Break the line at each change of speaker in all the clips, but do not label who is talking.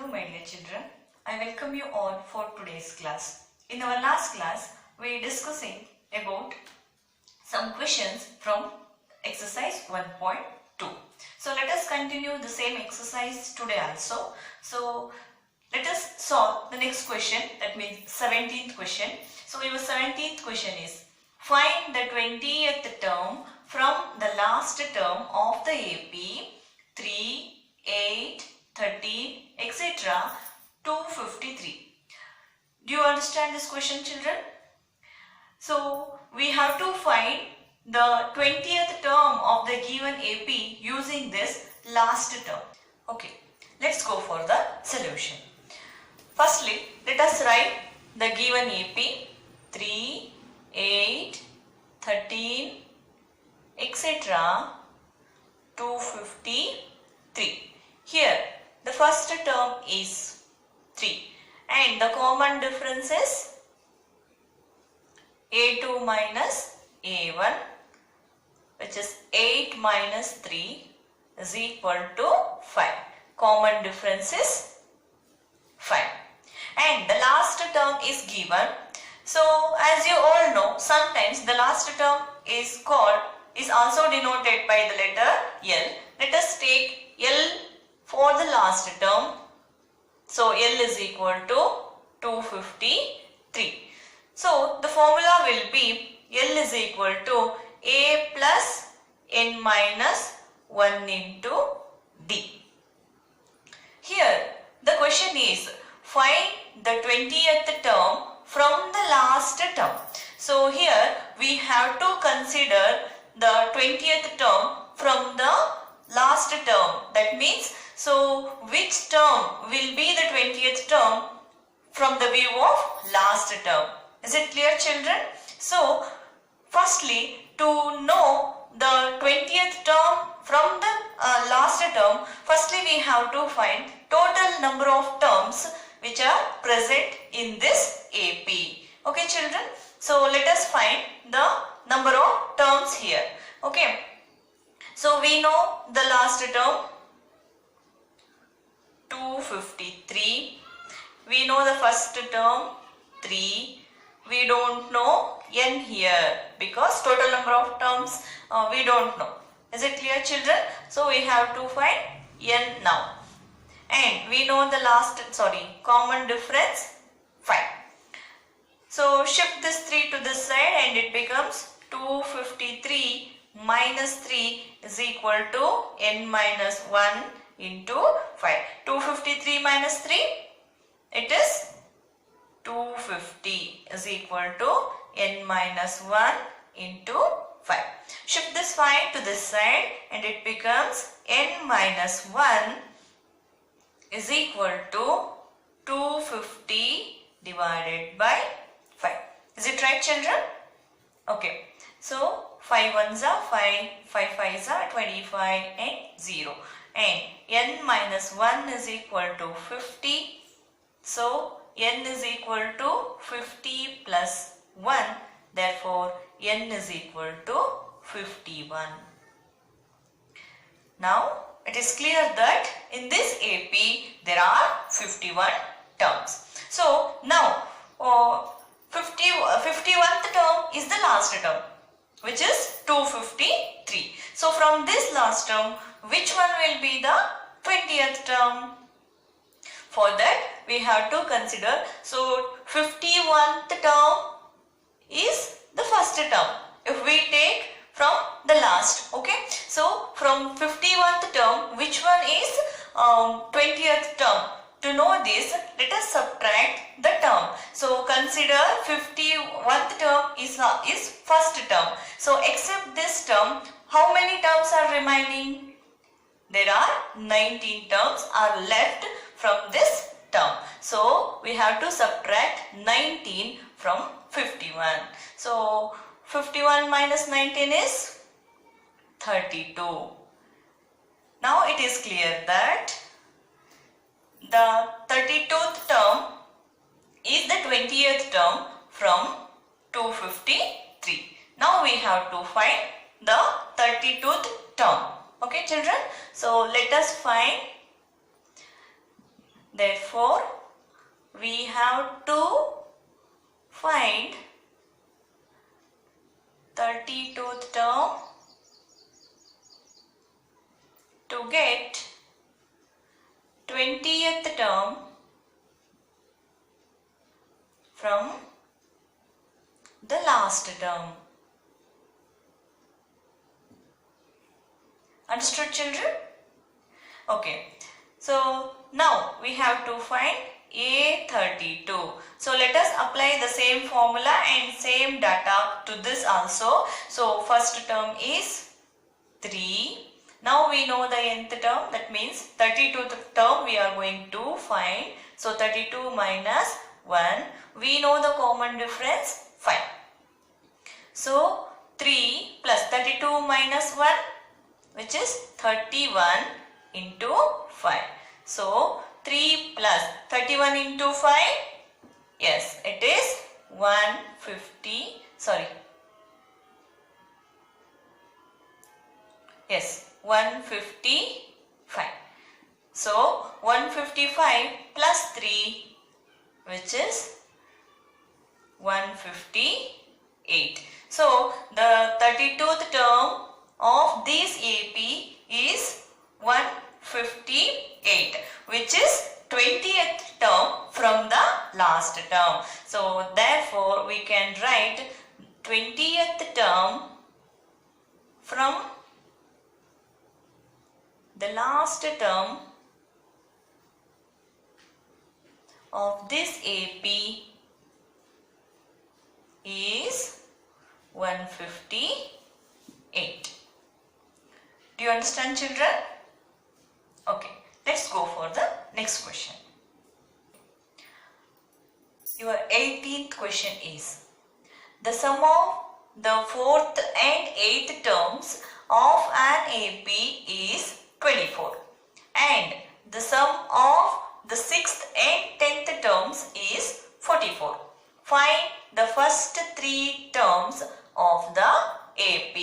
Hello my dear children, I welcome you all for today's class. In our last class, we were discussing about some questions from exercise 1.2. So let us continue the same exercise today also. So let us solve the next question, that means 17th question. So your 17th question is, find the 20th term from the last term of the AP 3, 8, 13, etc. 253. Do you understand this question, children? So we have to find the 20th term of the given AP using this last term. Okay, let's go for the solution. Firstly, let us write the given AP 3, 8, 13, etc. 253. Here, the first term is 3 and the common difference is A2 minus A1, which is 8 minus 3 is equal to 5. Common difference is 5. And the last term is given. So, as you all know, sometimes the last term is also denoted by the letter L. Let us take L for the last term. So, L is equal to 253. So, the formula will be L is equal to A plus N minus 1 into D. Here, the question is, find the 20th term from the last term. So, here we have to consider the 20th term from the last term. That means, so which term will be the 20th term from the view of last term? Is it clear, children? So, firstly, to know the 20th term from the last term, firstly we have to find total number of terms which are present in this AP. Okay, children? So, let us find the number of terms here. Okay. So, we know the last term 253. We know the first term 3. We don't know n here because total number of terms we don't know. Is it clear, children? So, we have to find n now. And we know the common difference 5. So, shift this 3 to this side and it becomes 253 minus 3 is equal to n minus 1 into 5. 253 minus 3, it is 250 is equal to n minus 1 into 5. Shift this 5 to this side and it becomes n minus 1 is equal to 250 divided by 5. Is it right, children? Okay. So, 5 ones are 5, 5 5s are 25 and 0. And n minus 1 is equal to 50. So, n is equal to 50 plus 1. Therefore, n is equal to 51. Now, it is clear that in this AP there are 51 terms. So, now 51st term is the last term, which is 253. So, from this last term, which one will be the 20th term? For that, we have to consider, so 51st term is the first term. If we take from the last, okay. So, from 51st term, which one is 20th term? To know this, let us subtract the term. So, consider 51st term is first term. So, except this term, how many terms are remaining? There are 19 terms are left from this term. So, we have to subtract 19 from 51. So, 51 minus 19 is 32. Now, it is clear that the 32th term is the 20th term from 253. Now, we have to find the 32th term. Okay, children? So, let us find Therefore, we have to find 32th term to get 20th term from the last term. Understood, children? Okay. So now we have to find A32. So let us apply the same formula and same data to this also. So first term is 3. Now we know the nth term, that means 32th term we are going to find. So 32 minus 1. We know the common difference 5. So 3 plus 32 minus 1, which is 31 into 5. So 3 plus 31 into 5, yes, it is 150, yes, 155. So 155 plus 3, which is 158. So the 32th term of this AP is 158, which is 20th term from the last term. So therefore we can write 20th term from the last term of this AP is 158. Do you understand, children? Okay, let's go for the next question. Your 18th question is, the sum of the 4th and 8th terms of an AP is 24 and the sum of the 6th and 10th terms is 44. Find the first 3 terms of the AP.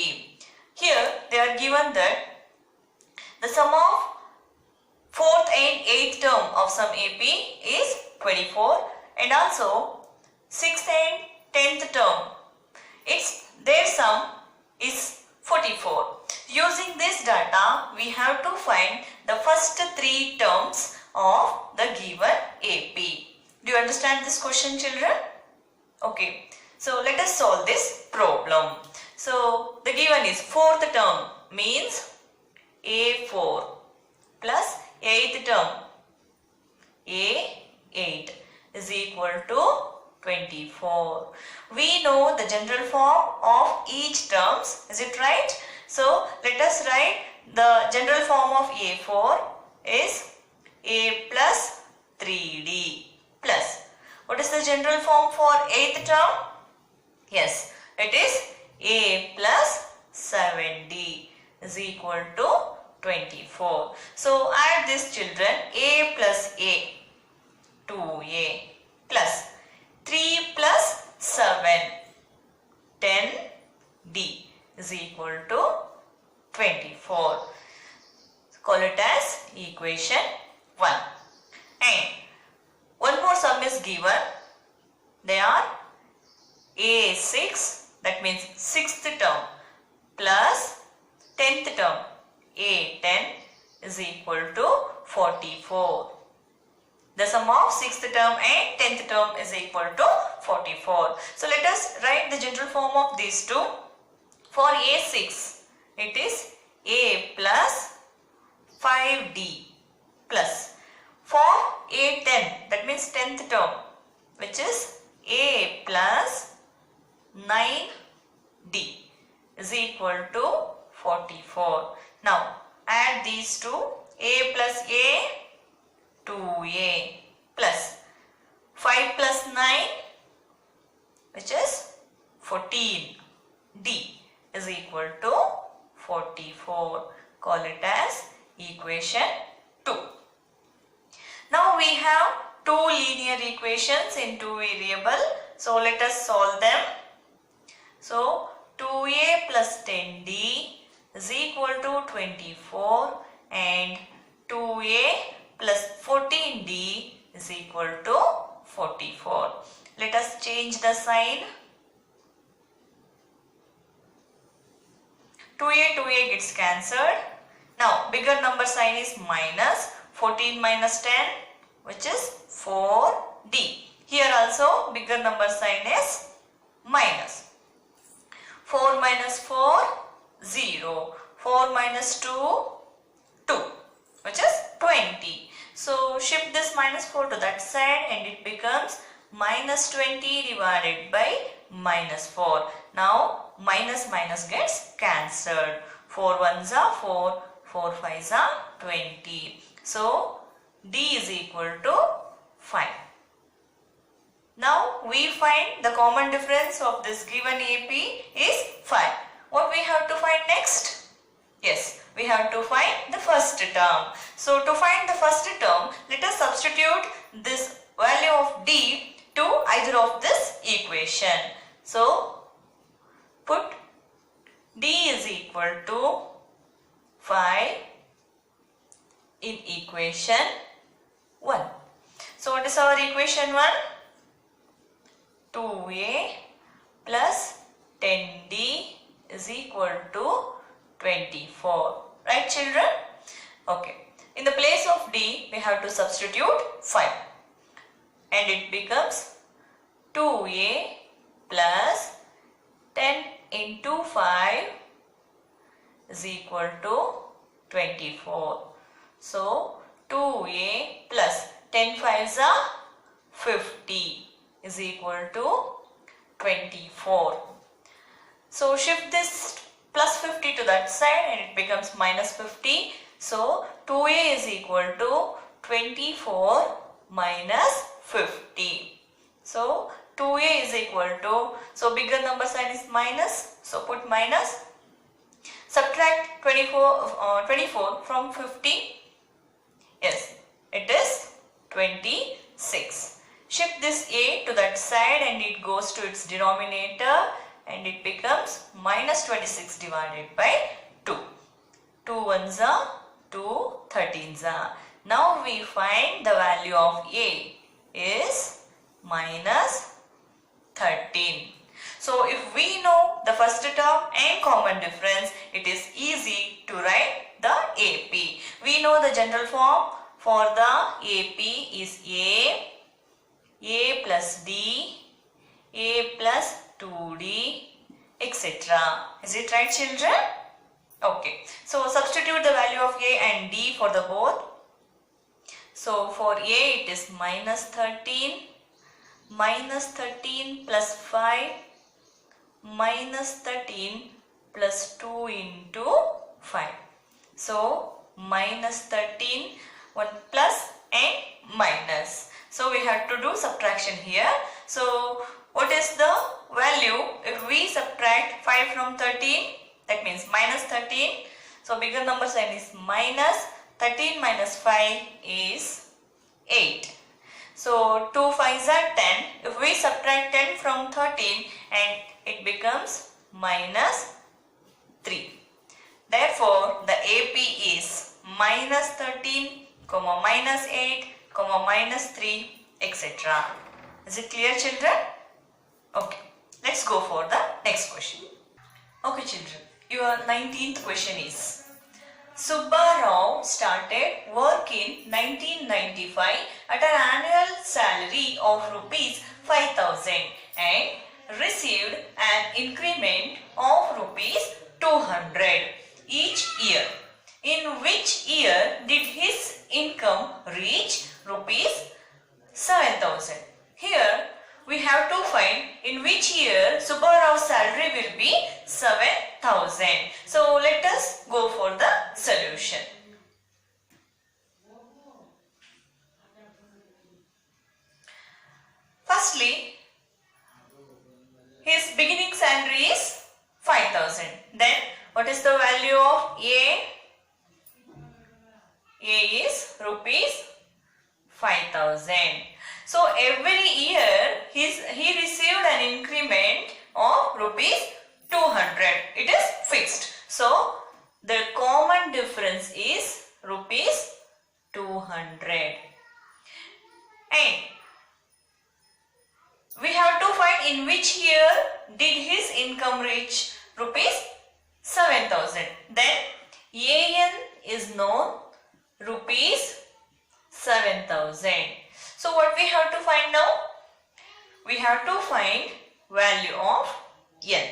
Here they are given that the sum of 4th and 8th term of some AP is 24 and also 6th and 10th term, their sum is 44. Using this data, we have to find the first 3 terms of the given AP. Do you understand this question, children? Okay, so let us solve this problem. So the given is 4th term means A4 plus 8th term A8 is equal to 24. We know the general form of each terms, is it right? So let us write the general form of A4 is A plus 3D plus. What is the general form for 8th term? Yes, it is A plus 7D is equal to 24. So add this, children. A plus A, 2A plus 3 plus 7, 10D is equal to 24. Call it as equation 1. And one more sum is given. They are A6, that means 6th term plus 10th term A10 is equal to 44. The sum of 6th term and 10th term is equal to 44. So let us write the general form of these two. For A6, it is A plus 5D plus. For A10, that means 10th term, which is A plus 9D is equal to 44. Now add these two. A plus A, 2A plus 5 plus 9, which is 14D is equal to 44. Call it as equation 2. Now we have two linear equations in two variable. So let us solve them. So 2A plus 10D is equal to 24 and 2A plus 14D is equal to 44. Let us change the sign. 2a gets cancelled. Now bigger number sign is minus. 14 minus 10, which is 4d. Here also bigger number sign is minus. 4 minus 4, 0. 4 minus 2, 2, which is 20. So shift this minus 4 to that side and it becomes minus 20 divided by minus 4. Now minus minus gets cancelled. 4 ones are 4, 4 fives are 20. So D is equal to 5. Now we find the common difference of this given AP is 5. What we have to find next? Yes, we have to find the first term. So to find the first term, let us substitute this value of D to either of this equation. So put D is equal to 5 in equation 1. So what is our equation 1? 2a plus 10d is equal to 24. Right, children? Okay. In the place of d, we have to substitute 5. And it becomes 2a plus 10 into 5 is equal to 24. So 2a plus 10 fives are 50 is equal to 24. So shift this plus 50 to that side and it becomes minus 50. So 2a is equal to 24 minus 50. So 2a is equal to, so bigger number sign is minus, so put minus. Subtract 24 from 50. Yes, it is 26. Shift this a to that side and it goes to its denominator and it becomes minus 26 divided by 2. 2 ones are 2 13s are. Now we find the value of a is minus 13. So if we know the first term and common difference, it is easy to write the AP. We know the general form for the AP is A plus D, A plus 2D, etc. Is it right, children? Okay. So substitute the value of A and D for the both. So for A it is minus 13 plus 5 minus 13 plus 2 into 5. So minus 13, 1 plus and minus. So we have to do subtraction here. So what is the value if we subtract 5 from 13? That means minus 13. So bigger number sign is minus. 13 minus 5 is 8. So 2 5s are 10. If we subtract 10 from 13 and it becomes minus 3. Therefore the AP is minus 13, minus 8, minus 3, etc. Is it clear, children? Okay. Let's go for the next question. Okay, children. Your 19th question is: Subba Rao started work in 1995 at an annual salary of rupees 5,000 and received an increment of rupees 200 each year. In which year did his income reach rupees 7,000? Here we have to find in which year Subba Rao's salary will be 7,000. So let us go for the solution. Firstly, his beginning salary is 5,000. Then what is the value of A? A is rupees 5,000. So every year he received an increment of rupees 200. It is fixed. So the common difference is rupees 200. in which year did his income reach rupees 7,000? Then AN is known rupees 7,000. So what we have to find now? We have to find value of N.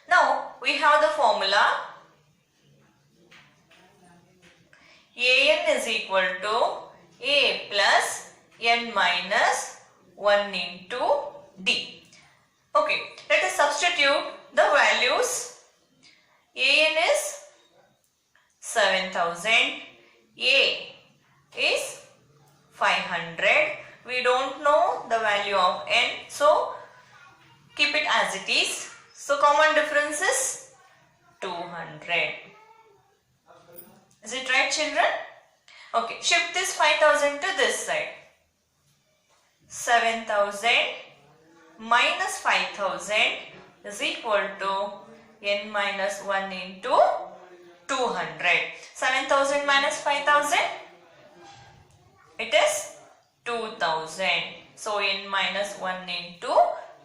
Now we have the formula. AN is equal to A plus N minus 1 into D. Okay, let us substitute the values. AN is 7,000. A is 500. We don't know the value of N, so keep it as it is. So common difference is 200. Is it right, children? Okay, shift this 5,000 to this side. 7,000 minus 5,000 is equal to N minus 1 into 200. 7,000 minus 5,000, it is 2,000. So N minus 1 into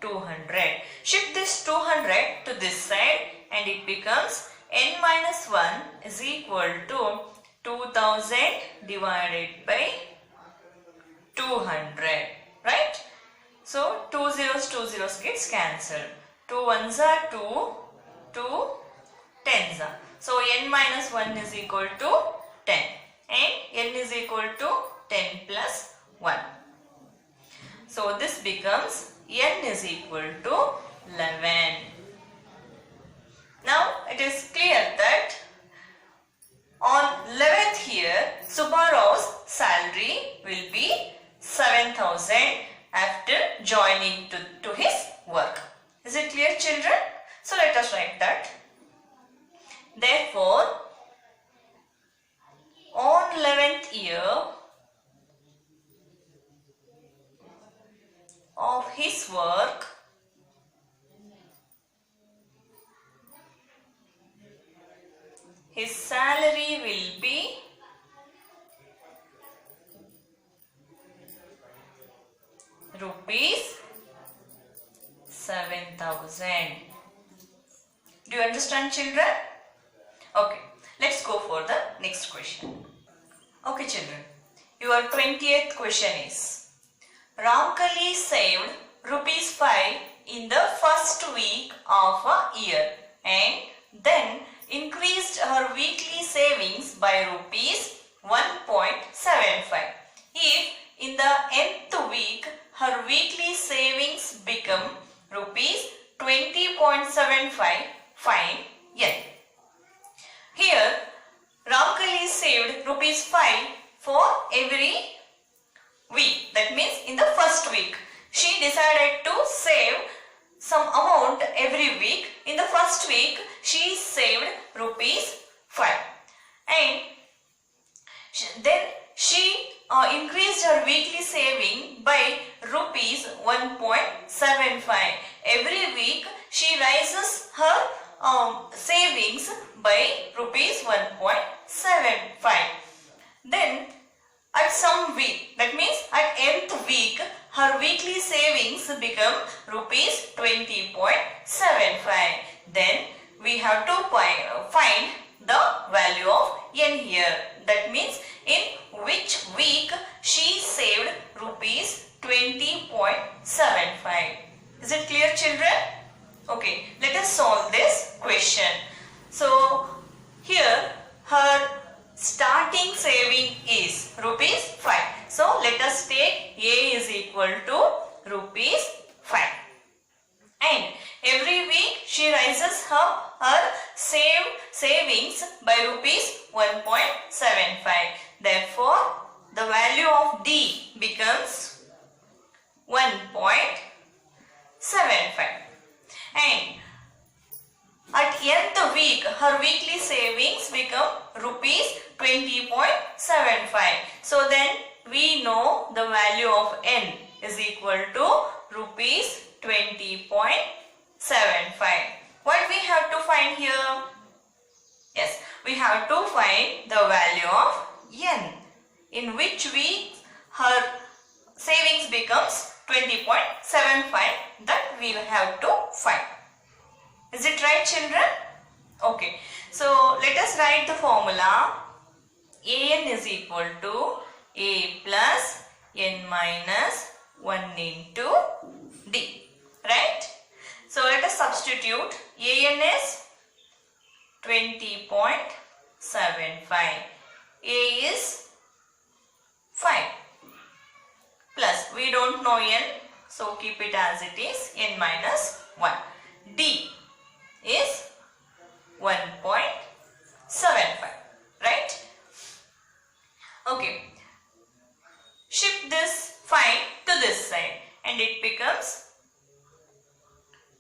200. Shift this 200 to this side and it becomes N minus 1 is equal to 2,000 divided by 200. Right? So 2 zeros gets cancelled. 2 ones are 2, 2 tens are. So N minus 1 is equal to 10 and N is equal to 10 plus 1. So this becomes N is equal to 11. Now it is clear that on 11th year Subbarav's salary will be 7,000 after joining to his work. Is it clear, children? So let us write that. Therefore, on 11th year of his work, his salary will be rupees 7,000. Do you understand, children? Okay, let's go for the next question. Okay, children, your 20th question is: Ramkali saved rupees 5 in the first week of a year and then increased her weekly savings by rupees 1.75. If in the nth week her weekly savings become rupees 20.75, find N. Here Ramkali saved rupees 5 for every week. That means in the first week she decided to save some amount every week. In the first week she saved rupees 5 and then she increased her weekly saving by rupees 1.75. Every week she raises her savings by rupees 1.75. Then at some week, that means at nth week, her weekly savings become rupees 20.75. Then we have to find the value of N here. That means in which week she saved rupees 20.75. Is it clear, children? Okay, let us solve this question. So here her starting saving is rupees 5. So let us take A is equal to rupees 5. And every week she raises her savings by rupees 1.75. Therefore, the value of D becomes 1.75. And at nth week, her weekly savings become rupees 20.75. So then we know the value of N is equal to rupees 20.75. What we have to find here? Yes, we have to find the value of N, in which week her savings becomes 20.75. have to find. Is it right, children? Okay. So let us write the formula. An is equal to A plus n minus 1 into D. Right? So let us substitute. An is 20.75. A is 5. Plus, we don't know n, so keep it as it is, n minus 1. D is 1.75. Right? Okay. Shift this 5 to this side and it becomes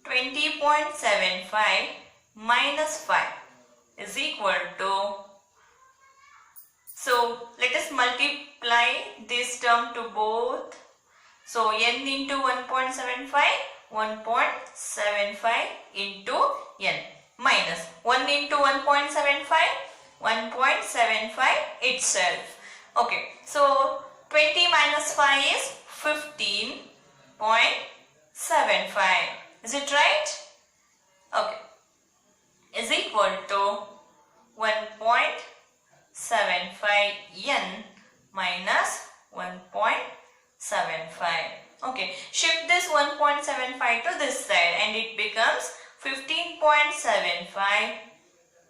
20.75 minus 5 is equal to, so let us multiply this term to both. So n into 1.75, 1.75 into n minus 1 into 1.75, 1.75 itself. Okay, so 20 minus 5 is 15.75. Is it right? Okay. Is equal to 1.75 n minus 1.75. Okay. Shift this 1.75 to this side and it becomes 15.75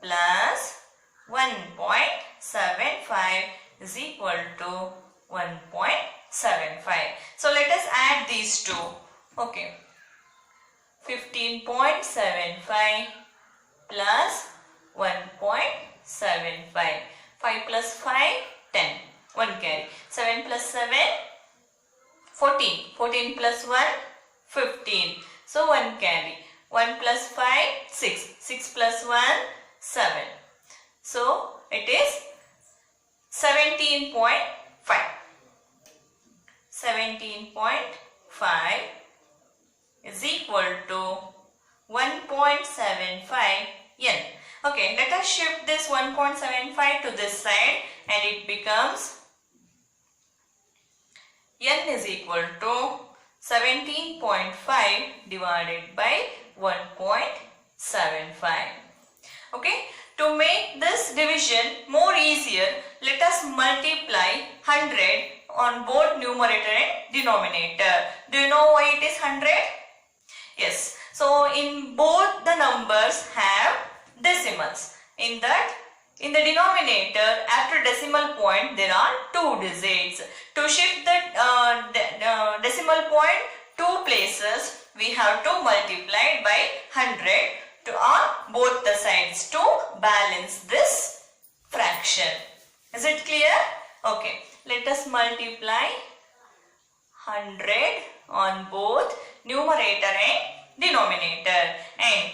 plus 1.75 is equal to 1.75. So let us add these two. Okay. 15.75 plus 1.75. 5 plus 5, 10. 1 carry. 7 plus 7, 14. 14 plus 1, 15. So 1 carry. 1 plus 5, 6. 6 plus 1, 7. So it is 17.5. 17.5 is equal to 1.75 n. Okay, let us shift this 1.75 to this side and it becomes n is equal to 17.5 divided by 1.75. Okay, to make this division more easier, let us multiply 100 on both numerator and denominator. Do you know why it is 100? Yes. So in both the numbers have decimals. In the denominator, after decimal point there are 2 digits. To shift the decimal point 2 places, we have to multiply by 100 on both the sides to balance this fraction. Is it clear? Okay. Let us multiply 100 on both numerator and denominator. And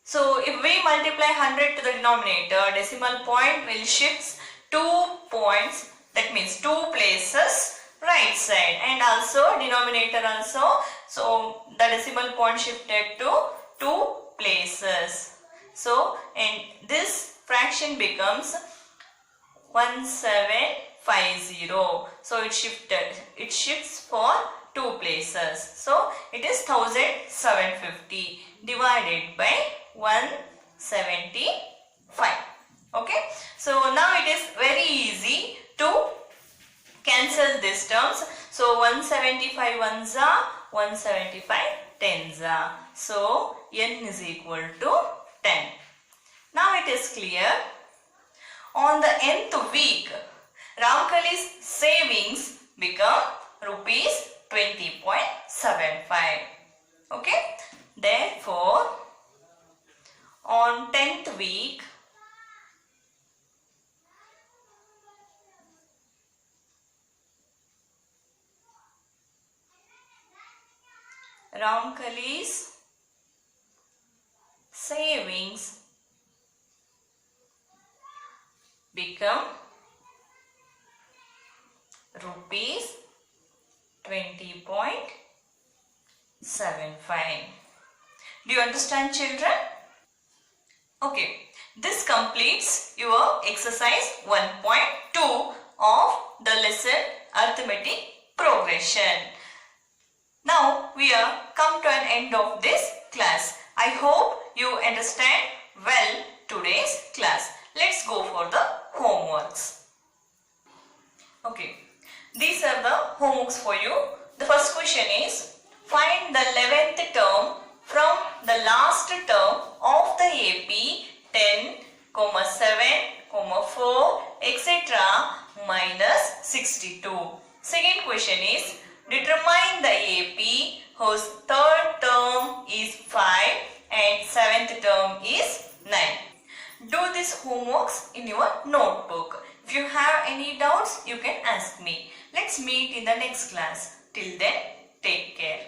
so if we multiply 100 to the denominator, decimal point will shift 2 points, that means 2 places right side, and also denominator also. So the decimal point shifted to 2 places. So and this fraction becomes 1750. So it shifts for 2 places. So it is 1750 divided by 175. Okay. So now it is very easy to cancel these terms. So 175 ones are 175 tens are. So n is equal to 10. Now it is clear. On the nth week, Ramkali's savings become rupees 20.75. Okay. Therefore, on 10th week, Ramkali's savings become rupees 20.75. Do you understand, children? Okay, this completes your exercise 1.2 of the lesson arithmetic progression. Now we are come to an end of this class. I hope you understand well today's class. Let's go for the homeworks. Okay, these are the homeworks for you. The first question is, find the 11th term from the last term of the AP 10, 7, 4, etc. minus 62. Second question is, determine the AP whose third term is 5 and seventh term is 9. Do these homeworks in your notebook. If you have any doubts, you can ask me. Let's meet in the next class. Till then, take care.